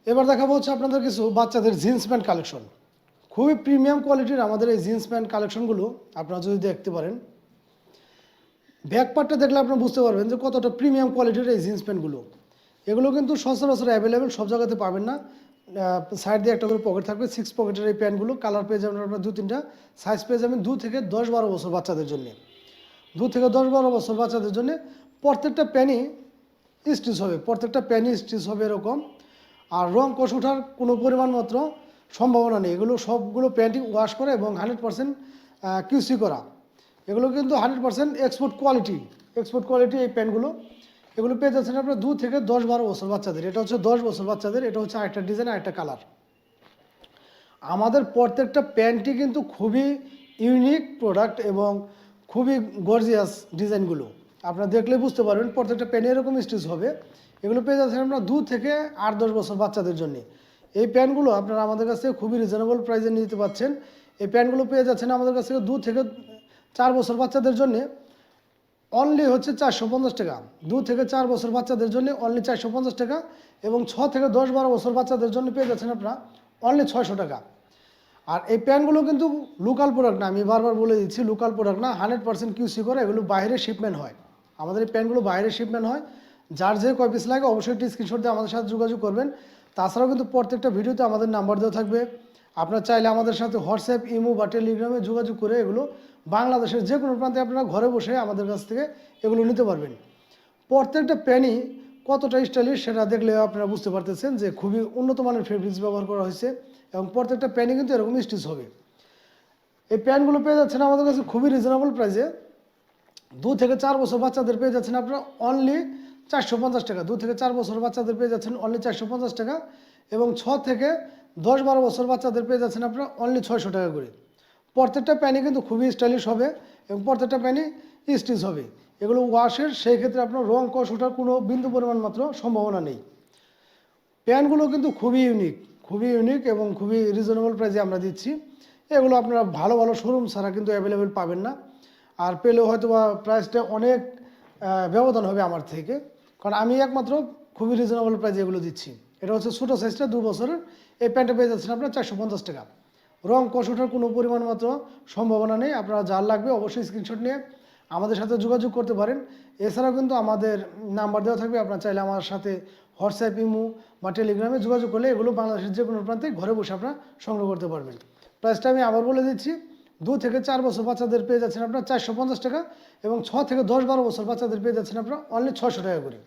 এবার দেখাবো হচ্ছে আপনাদের কিছু বাচ্চাদের জিন্স প্যান্ট কালেকশন। খুবই প্রিমিয়াম কোয়ালিটির আমাদের এই জিন্স প্যান্ট কালেকশনগুলো আপনারা যদি দেখতে পারেন, ব্যাক পার্টটা দেখলে আপনারা বুঝতে পারবেন যে কতটা প্রিমিয়াম কোয়ালিটির এই জিন্স প্যান্টগুলো। এগুলো কিন্তু সচরাচর অ্যাভেলেবেল সব জায়গাতে পাবেন না। সাইড দিয়ে একটা করে পকেট থাকবে, 6 পকেটের এই প্যান্টগুলো। কালার পেয়ে যাবেন আপনার 2-3টা, সাইজ পেয়ে যাবেন 2 থেকে 10-12 বছর বাচ্চাদের জন্য। 2 থেকে 10-12 বছর বাচ্চাদের জন্য প্রত্যেকটা প্যানই স্টিচ হবে, প্রত্যেকটা প্যানই স্টিচ হবে এরকম। আর রং কষ ওঠার কোনো পরিমাণ মাত্র সম্ভাবনা নেই। এগুলো সবগুলো প্যান্টই ওয়াশ করে এবং 100% কিউসি করা। এগুলো কিন্তু 100% এক্সপোর্ট কোয়ালিটি এই প্যান্টগুলো। এগুলো পেয়ে যাচ্ছেন আপনার 2 থেকে 10-12 বছর বাচ্চাদের। এটা হচ্ছে 10 বছর বাচ্চাদের, এটা হচ্ছে আরেকটা ডিজাইন, আরেকটা কালার। আমাদের প্রত্যেকটা প্যান্টই কিন্তু খুবই ইউনিক প্রোডাক্ট এবং খুবই গর্জিয়াস ডিজাইনগুলো। আপনারা দেখলে বুঝতে পারবেন প্রত্যেকটা প্যান্ট এরকম স্টিচ হবে। এগুলো পেয়ে যাচ্ছেন আপনারা 2 থেকে 8-10 বছর বাচ্চাদের জন্য। এই প্যান্টগুলো আপনারা আমাদের কাছ থেকে খুবই রিজনেবল প্রাইসে নিতে পাচ্ছেন। এই প্যান্টগুলো পেয়ে যাচ্ছেন আমাদের কাছ থেকে 2 থেকে 4 বছর বাচ্চাদের জন্য অনলি হচ্ছে 450 টাকা। 2 থেকে 4 বছর বাচ্চাদের জন্য অনলি 450 টাকা এবং 6 থেকে 10-12 বছর বাচ্চাদের জন্য পেয়ে যাচ্ছেন আপনারা অনলি 600 টাকা। আর এই প্যান্টগুলো কিন্তু লোকাল প্রোডাক্ট না, আমি বারবার বলে দিচ্ছি, লোকাল প্রোডাক্ট না, 100% কিউসি করে। এগুলো বাইরে শিপমেন্ট হয়, আমাদের এই প্যান্টগুলো বাইরে শিপমেন্ট হয়। যার যে কয় পিস লাগে অবশ্যই একটি স্ক্রিনশট দিয়ে আমাদের সাথে যোগাযোগ করবেন। তাছাড়াও কিন্তু প্রত্যেকটা ভিডিওতে আমাদের নাম্বার দেওয়া থাকবে। আপনারা চাইলে আমাদের সাথে হোয়াটসঅ্যাপ, ইমো বা টেলিগ্রামে যোগাযোগ করে এগুলো বাংলাদেশের যে কোনো প্রান্তে আপনারা ঘরে বসে আমাদের কাছ থেকে এগুলো নিতে পারবেন। প্রত্যেকটা প্যানই কতটা স্টাইলিশ সেটা দেখলে আপনারা বুঝতে পারতেছেন যে খুবই উন্নত মানের ফেব্রিক্স ব্যবহার করা হয়েছে এবং প্রত্যেকটা প্যানই কিন্তু এরকম স্টিচ হবে। এই প্যান্টগুলো পেয়ে যাচ্ছেন আমাদের কাছে খুবই রিজনেবল প্রাইসে। 2 থেকে 4 বছর বাচ্চাদের পেয়ে যাচ্ছেন আপনারা অনলি 450 টাকা। 2 থেকে 4 বছর বাচ্চাদের পেয়ে যাচ্ছেন অনলি 450 টাকা এবং 6 থেকে 10-12 বছর বাচ্চাদের পেয়ে যাচ্ছেন আপনারা অনলি 600 টাকা করে। প্রত্যেকটা প্যানই কিন্তু খুবই স্টাইলিশ হবে এবং প্রত্যেকটা প্যানই স্টিচ হবে। এগুলো ওয়াশের সেই ক্ষেত্রে আপনার রং কষ ওঠার কোনো বিন্দু পরিমাণ মাত্র সম্ভাবনা নেই। প্যান্টগুলো কিন্তু খুবই ইউনিক এবং খুবই রিজনেবল প্রাইসে আমরা দিচ্ছি। এগুলো আপনারা ভালো ভালো শোরুম ছাড়া কিন্তু অ্যাভেলেবেল পাবেন না। আর পেলেও হয়তো বা প্রাইসটা অনেক ব্যবধান হবে আমার থেকে, কারণ আমি একমাত্র খুবই রিজনেবল প্রাইসে এগুলো দিচ্ছি। এটা হচ্ছে ছোটো সাইজটা 2 বছরের। এই প্যান্টটা পেয়ে যাচ্ছেন আপনার 450 টাকা। রং কষ ওঠার কোনো পরিমাণ মাত্র সম্ভাবনা নেই। আপনারা যার লাগবে অবশ্যই স্ক্রিনশট নিয়ে আমাদের সাথে যোগাযোগ করতে পারেন। এছাড়াও কিন্তু আমাদের নাম্বার দেওয়া থাকবে, আপনারা চাইলে আমার সাথে হোয়াটসঅ্যাপ, ইমো বা টেলিগ্রামে যোগাযোগ করলে এগুলো বাংলাদেশের যে কোনো প্রান্তে ঘরে বসে আপনারা সংগ্রহ করতে পারবেন। প্রাইসটা আমি আবার বলে দিচ্ছি, 2 থেকে 4 বছর বাচ্চাদের পেয়ে যাচ্ছেন আপনারা 450 টাকা এবং 6 থেকে 10-12 বছর বাচ্চাদের পেয়ে যাচ্ছেন আপনারা অনলি 600 টাকা করে।